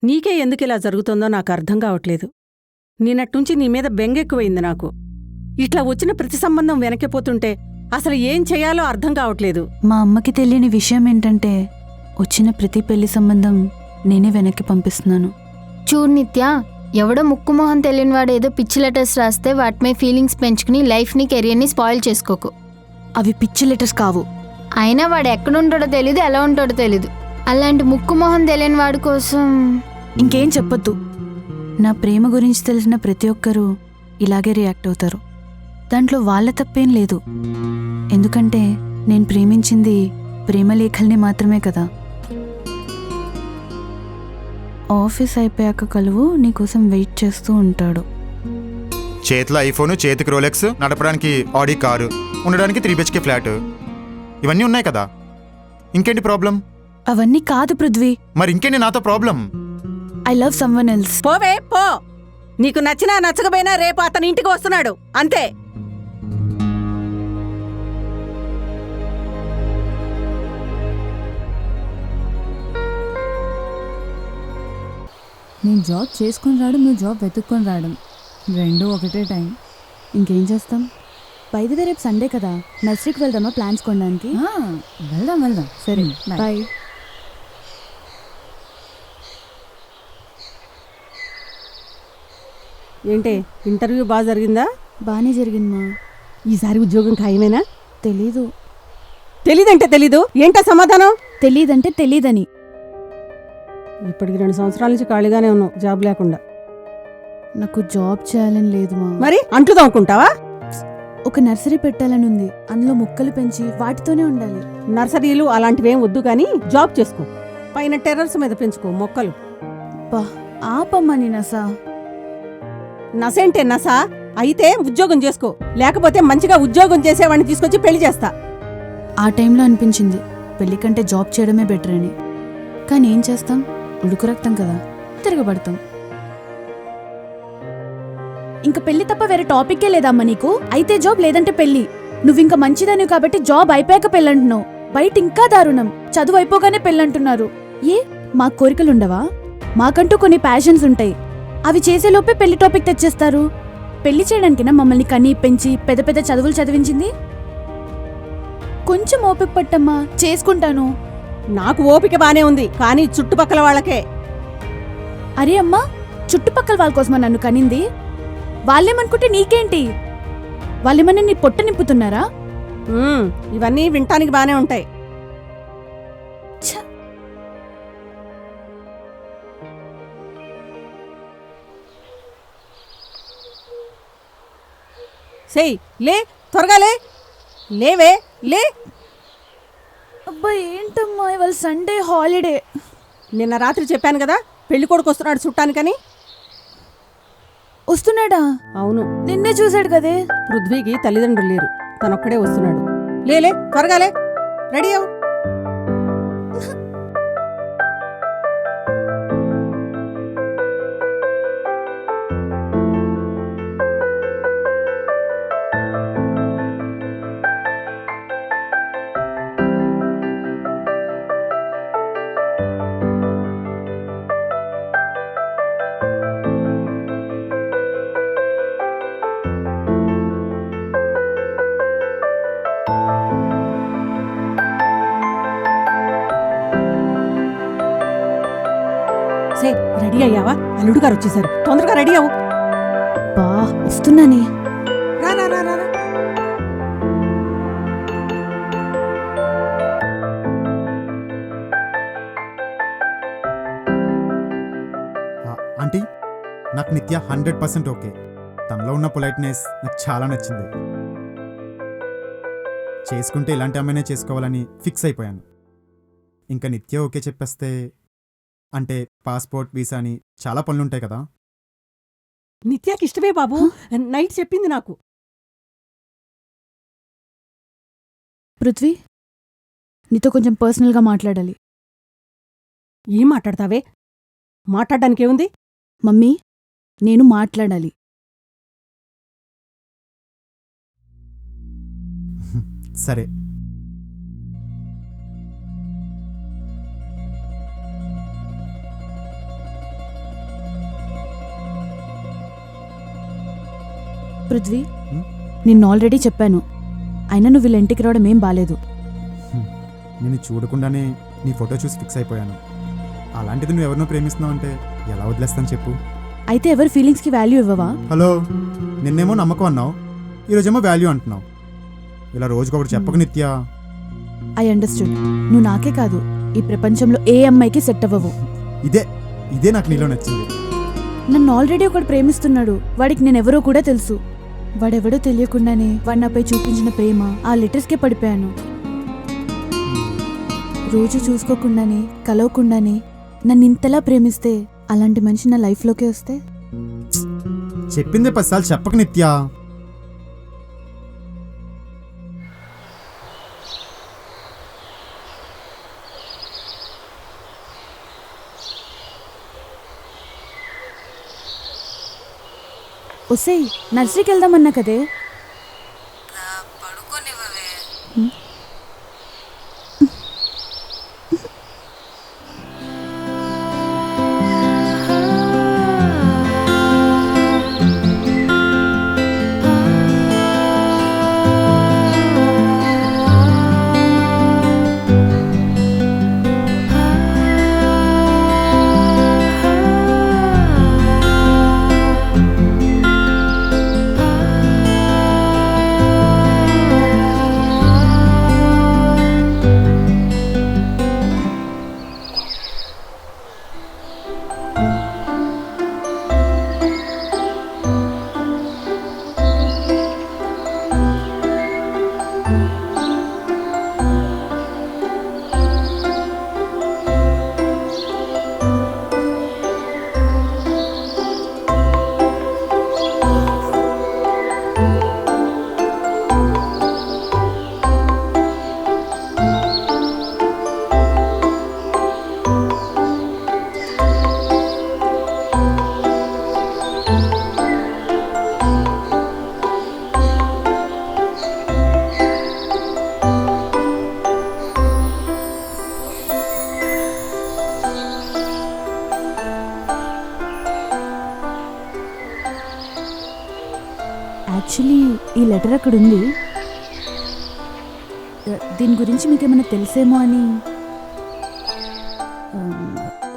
నీకే ఎందుకిలా జరుగుతుందో నాకు అర్థం కావట్లేదు. నిన్నట్నుంచి నీ మీద బెంగెక్కువైంది నాకు. ఇట్లా వచ్చిన ప్రతి సంబంధం వెనక్కిపోతుంటే అసలు ఏం చేయాలో అర్థం కావట్లేదు. మా అమ్మకి తెలియని విషయం ఏంటంటే వచ్చిన ప్రతి పెళ్లి సంబంధం నేనే వెనక్కి పంపిస్తున్నాను. చూడు నిత్య, ఎవడో ముక్కుమొహం తెలియని వాడు ఏదో పిచ్చి లెటర్స్ రాస్తే వాటిపై ఫీలింగ్స్ పెంచుకుని లైఫ్ని కెరియర్ని స్పాయిల్ చేసుకోకు. అవి పిచ్చి లెటర్స్ కావు. అయినా వాడు ఎక్కడుంటాడో తెలీదు, ఎలా ఉంటాడో తెలీదు. అలాంటి ముక్కుమొహం తెలియని వాడి కోసం ఇంకేం చెప్పొద్దు. నా ప్రేమ గురించి తెలిసిన ప్రతి ఒక్కరూ ఇలాగే రియాక్ట్ అవుతారు. దాంట్లో వాళ్ళ తప్పేం లేదు. ఎందుకంటే నేను ప్రేమించింది ప్రేమలేఖల్ని మాత్రమే కదా. ఆఫీస్ అయిపోయాక కలువు నీకోసం వెయిట్ చేస్తూ ఉంటాడు. చేతిలో ఐఫోను, చేతికి రోలెక్స్, నడపడానికి ఆడి కారు, ఉండడానికి 3 BHK ఫ్లాట్, ఇవన్నీ ఉన్నాయి కదా. ఇంకేంటి ప్రాబ్లం? అవన్నీ కాదు పృథ్వీ. మరి ఇంకేంటి నాతో problem? I love someone else. పోవే పో. నీకు నచ్చినా నచ్చకపోయినా రేపు అతని ఇంటికి వస్తున్నాడు, అంతే. నేను జాబ్ చేసుకొని రావడం, నువ్వు జాబ్ వెతుక్కొని రావడం, రెండూ ఒకటే టైం. ఇంకేం చేస్తాం? బయలుదేరే రేపు సండే కదా, నర్సరీకి వెళ్దామా ప్లాన్స్ కొనడానికి? వెళ్దాం. సరే బాయ్. ఏంటే ఇంటర్వ్యూ బాగా జరిగిందా? బాగానే జరిగిందమ్మా. ఈసారి ఉద్యోగం ఖాయమేనా? తెలీదు. తెలీదంటే తెలీదు ఏంటా సమాధానం? తెలీదంటే తెలీదని. ఇప్పటికి 2 సంవత్సరాల నుంచి ఖాళీగానే ఉన్నావు, జాబ్ లేకుండా. నాకు జాబ్ చేయాలని లేదు మా. మరి అంట్లు తోముకుంటావా? ఒక నర్సరీ పెట్టాలని ఉంది. అందులో మొక్కలు పెంచి వాటితోనే ఉండాలి. నర్సరీలు అలాంటివేం వద్దు కానీ జాబ్ చేసుకో. పైన టెర్రస్ మీద పెంచుకో మొక్కలు. బా ఆపమ్మా నీ నసా. నసేంటే నసా? అయితే ఉద్యోగం చేసుకో, లేకపోతే మంచిగా ఉద్యోగం చేసేవాడిని తీసుకొచ్చి పెళ్లి చేస్తా. ఆ టైంలో అనిపించింది పెళ్లి కంటే జాబ్ చేయడమే బెటర్ అని. కానీ ఏం చేస్తాం, ఉడుకు రక్తం కదా, తిరగబడతాం. ఇంకా పెళ్లి తప్ప వేరే టాపిక్కే లేదమ్మా నీకు. అయితే జాబ్ లేదంటే పెళ్లి. నువ్వింక మంచిదానివి కాబట్టి జాబ్ అయిపోయాక పెళ్ళంటున్నావు. బయట ఇంకా దారుణం, చదువు అయిపోగానే పెళ్ళంటున్నారు. ఏ మా కోరికలుండవా? మాకంటూ కొన్ని ప్యాషన్స్ ఉంటాయి, అవి చేసేలోపే పెళ్లి టాపిక్ తెచ్చేస్తారు. పెళ్లి చేయడానికినా మమ్మల్ని కన్నీ పెంచి పెద్ద పెద్ద చదువులు చదివించింది? కొంచెం ఓపిక పట్టమ్మా, చేసుకుంటాను. నాకు ఓపిక బానే ఉంది, కానీ చుట్టుపక్కల వాళ్ళకే. అరే అమ్మా, చుట్టుపక్కల వాళ్ళ కోసమా నన్ను కనింది? వాళ్ళేమనుకుంటే నీకేంటి? వాళ్ళేమన్నా నీ పొట్ట నింపుతున్నారా? ఇవన్నీ వినటానికి బానే ఉంటాయి. సేయ్ లే, త్వరగా లే, లేవే లే. అబ్బా ఏంటమ్మా ఇవాళ సండే హాలిడే. నిన్న రాత్రి చెప్పాను కదా పెళ్లి కొడుకు వస్తున్నాడు చుట్టానికని. వస్తున్నాడా? అవును, నిన్నే చూశాడు కదే. పృథ్వీకి తల్లిదండ్రులు లేరు, తనొక్కడే వస్తున్నాడు. లేలే త్వరగా లే, రెడీ అవు. రెడీ అయ్యావా? అల్లుడు గారు వచ్చేసారు, తొందరగా రెడీ అవ్వు. బా వస్తున్నానే. రా రా రా రా. ఆంటీ, నాకు నిత్య 100% ఓకే. తనలో ఉన్న పొలైట్నెస్ నాకు చాలా నచ్చింది. చేసుకుంటే ఇలాంటి అమ్మాయినే చేసుకోవాలని ఫిక్స్ అయిపోయాను. ఇంకా నిత్య ఓకే చెప్పేస్తే, అంటే పాస్పోర్ట్, వీసా అని చాలా పనులుంటాయి కదా. నిత్యాకి ఇష్టమే బాబు, నైట్ చెప్పింది నాకు. పృథ్వీ, నీతో కొంచెం పర్సనల్గా మాట్లాడాలి. ఏం మాట్లాడతావే? మాట్లాడడానికి ఏముంది? మమ్మీ, నేను మాట్లాడాలి. సరే. పృథ్వీ, హ్మ్? నిన్ను ఆల్రెడీ చెప్పాను. అయినా నువ్వు వీళ్ళ ఇంటికి రావడం ఏం బాలేదు. నేను చూడకుండానే నీ ఫోటో చూసి ఫిక్స్ అయిపోయాను. అలాంటిది నువ్వు ఎవరినో ప్రేమిస్తున్నావు అంటే ఎలా వదిలేస్తాను చెప్పు? అయితే ఎవరి ఫీలింగ్స్కి వాల్యూ ఇవ్వవా? హలో, నిన్నేమో నమ్మకం అన్నావు, ఈరోజేమో వాల్యూ అంటున్నావు. ఇలా రోజుకొకటి చెప్పకు నిత్య. I understood. నువ్వు నాకే కాదు, ఈ ప్రపంచంలో ఏ అమ్మాయికి సెట్ అవ్వవు. ఇదే నాకు నీలో నచ్చింది. నన్ను ఆల్రెడీ ఒకడు ప్రేమిస్తున్నాడు. వాడికి నేనెవరో కూడా తెలుసు. వాడెవడో తెలియకుండానే వాడు నాపై చూపించిన ప్రేమ, ఆ లెటర్స్కే పడిపోయాను. రోజు చూసుకోకుండానే, కలవకుండానే నన్ను ఇంతలా ప్రేమిస్తే, అలాంటి మనిషి నా లైఫ్లోకి వస్తే చెప్పిందే 10 సార్లు చెప్పక నిత్య. ఒసేయ్, నర్సరీకి వెళ్దామన్నా కదే. యాక్చువల్లీ ఈ లెటర్ అక్కడ ఉంది. దీని గురించి మీకేమైనా తెలిసేమో అని.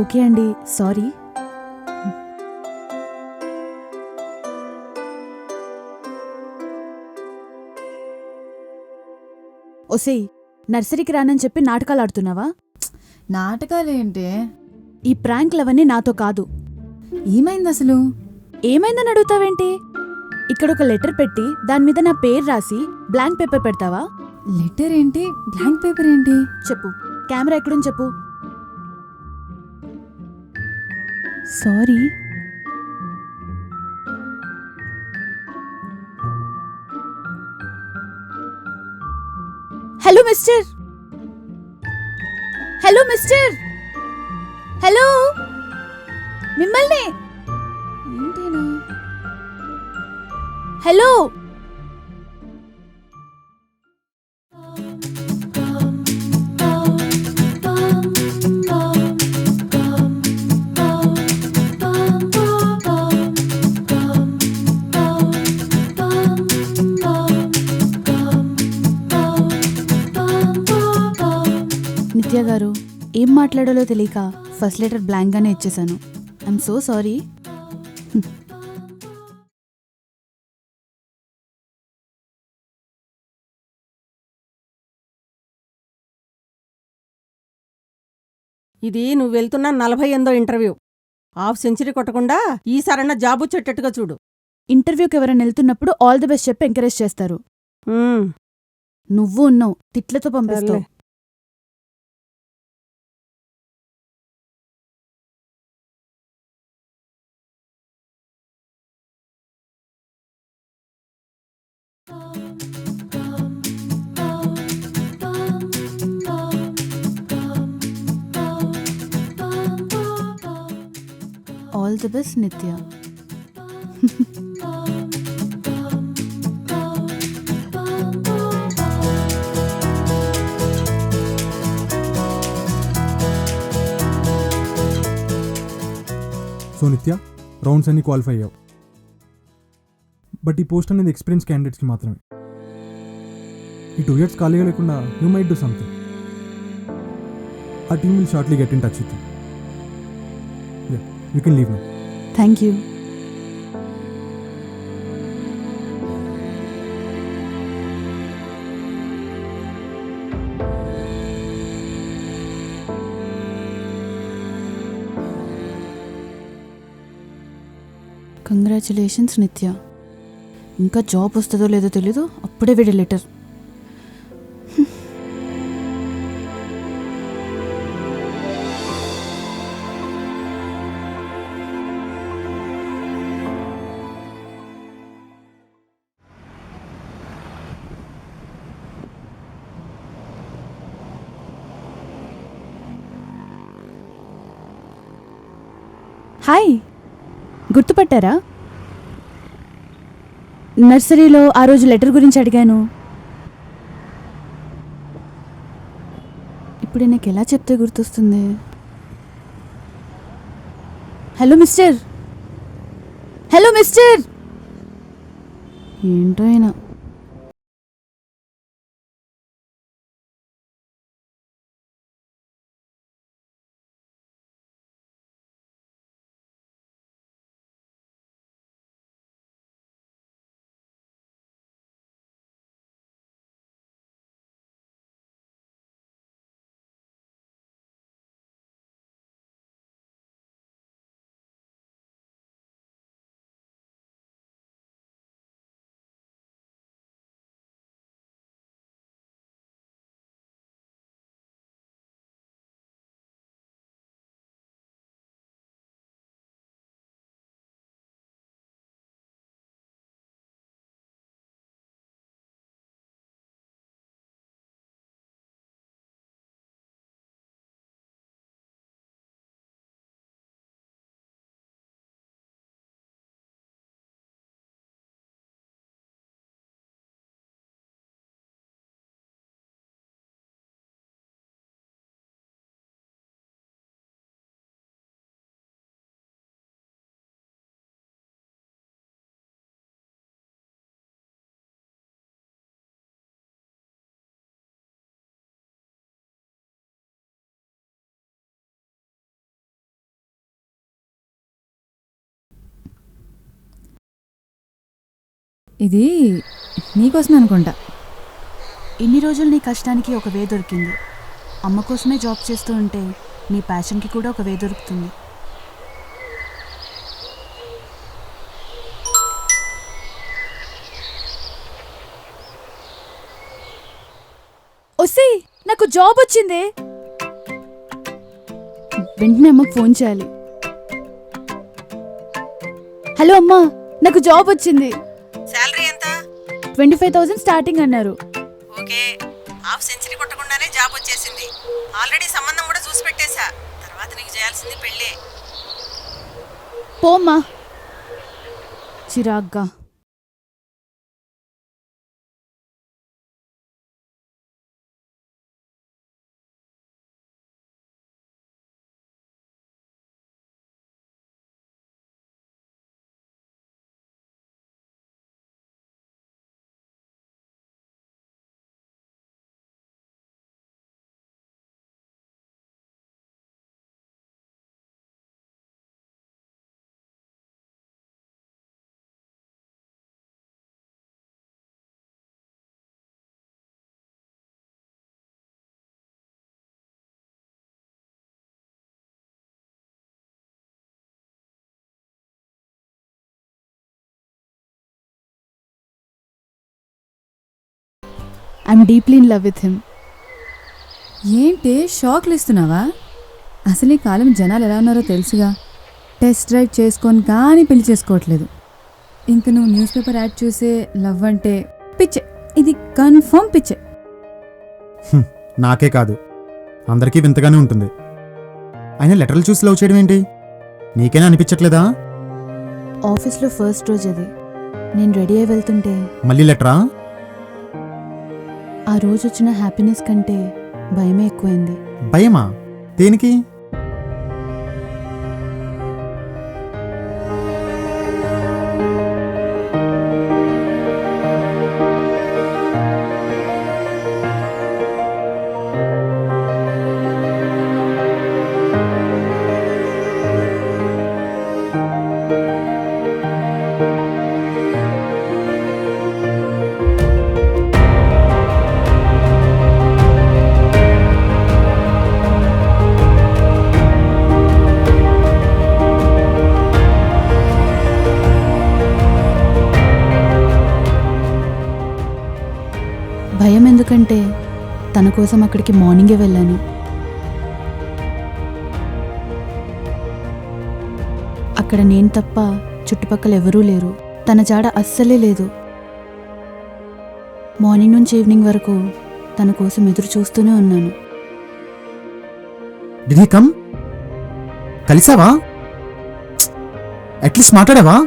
ఓకే అండి, సారీ. ఒసేయ్, నర్సరీకి రానని చెప్పి నాటకాలు ఆడుతున్నావా? నాటకాలేంటే? ఈ ప్రాంక్లవన్నీ నాతో కాదు. ఏమైంది అసలు? ఏమైందని అడుగుతావేంటి? ఇక్కడ ఒక లెటర్ పెట్టి దాని మీద నా పేరు రాసి బ్లాంక్ పేపర్ పెడతావా? లెటర్ ఏంటి, బ్లాంక్ పేపర్ ఏంటి? చెప్పు, కెమెరా ఎక్కడుంది చెప్పు. Sorry. Hello mister, hello mister, hello, మిమ్మల్ని. ఏంటేనా? హలో. నిత్య గారు, ఏం మాట్లాడాలో తెలియక ఫస్ట్ లెటర్ బ్లాంక్గానే ఇచ్చేశాను. I'm so sorry. ఇది నువ్వు వెళ్తున్న 48వ ఇంటర్వ్యూ. హాఫ్ సెంచరీ కొట్టకుండా ఈసారన్నా జాబు చెట్టట్టుగా చూడు. ఇంటర్వ్యూకి ఎవరైనా వెళ్తున్నప్పుడు ఆల్ ది బెస్ట్ చెప్పి ఎంకరేజ్ చేస్తారు. నువ్వు ఉన్నావు, తిట్లతో పంపిస్తావు. ఆల్ ది బెస్ట్ నిత్య. సో నిత్య, రౌండ్స్ అన్ని క్వాలిఫై అయ్యావు. బట్ ఈ పోస్ట్ అనేది ఎక్స్పీరియన్స్ క్యాండిడేట్స్కి మాత్రమే. ఈ 2 years ఖాళీగా లేకుండా యూ మైట్ డూ సంథింగ్. ఆ team will shortly get in touch with you. You can leave now. Thank you. Congratulations నిత్య. ఇంకా జాబ్ వస్తుందో లేదో తెలీదు, అప్పుడే వీడి లెటర్. హాయ్, గుర్తుపట్టారా? నర్సరీలో ఆ రోజు లెటర్ గురించి అడిగాను. ఇప్పుడు నాకు ఎలా చెప్తే గుర్తొస్తుంది? Hello mister, hello mister. ఏంటో అయినా. ఇది నీకోసమే అనుకుంటా. ఇన్ని రోజులు నీ కష్టానికి ఒక వే దొరికింది. అమ్మ కోసమే జాబ్ చేస్తూ ఉంటే నీ ప్యాషన్కి కూడా ఒక వే దొరుకుతుంది. ఒసే, నాకు జాబ్ వచ్చింది. వెంటనే అమ్మకు ఫోన్ చేయాలి. హలో అమ్మా, నాకు జాబ్ వచ్చింది. శాలరీ ఎంత? 25,000 స్టార్టింగ్ అన్నారు. ఓకే, హాఫ్ సెంచరీ కొట్టకుండానే జాబ్ వచ్చేసింది. ఆల్రెడీ సంబంధం కూడా చూసి పెట్టేశా. తర్వాత నీకు చేయాల్సింది పెళ్ళే. పోమ్మా. చిరాగ్గా. I'm deeply in love with him. ఏంటి షాక్లు ఇస్తున్నావా? అసలు ఈ కాలం జనాలు ఎలా ఉన్నారో తెలుసుగా. టెస్ట్ డ్రైవ్ చేసుకొని కానీ పెళ్లి చేసుకోవట్లేదు. ఇంక నువ్వు న్యూస్ పేపర్ యాడ్ చూసే లవ్ అంటే పిచ్చే. ఇది కన్ఫర్మ్ పిచ్చే. నాకే కాదు, అందరికీ వింతగానే ఉంటుంది. అయినా లెటర్లు చూసి లవ్ చేయడం ఏంటి? నీకైనా అనిపించట్లేదా? ఆఫీస్లో ఫస్ట్ రోజు అది. నేను రెడీ అయి వెళ్తుంటే మళ్ళీ లెటరా? ఆ రోజు వచ్చిన హ్యాపీనెస్ కంటే భయమే ఎక్కువైంది. భయమా? దేనికి? ఎందుకంటే తన కోసం అక్కడికి మార్నింగే వెళ్ళాను. అక్కడ నేను తప్ప చుట్టుపక్కల ఎవరూ లేరు. తన జాడ అస్సలే లేదు. మార్నింగ్ నుంచి ఈవినింగ్ వరకు తన కోసం ఎదురు చూస్తూనే ఉన్నాను. Did he come? కలిసావా? అట్లీస్ట్ మాట్లాడావా?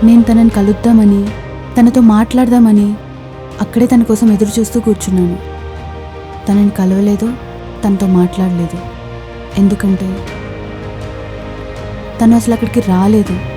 నేను తనని కలుద్దామని, తనతో మాట్లాడదామని అక్కడే తన కోసం ఎదురు చూస్తూ కూర్చున్నాను. తనని కలవలేదు, తనతో మాట్లాడలేదు. ఎందుకంటే తను అసలు అక్కడికి రాలేదు.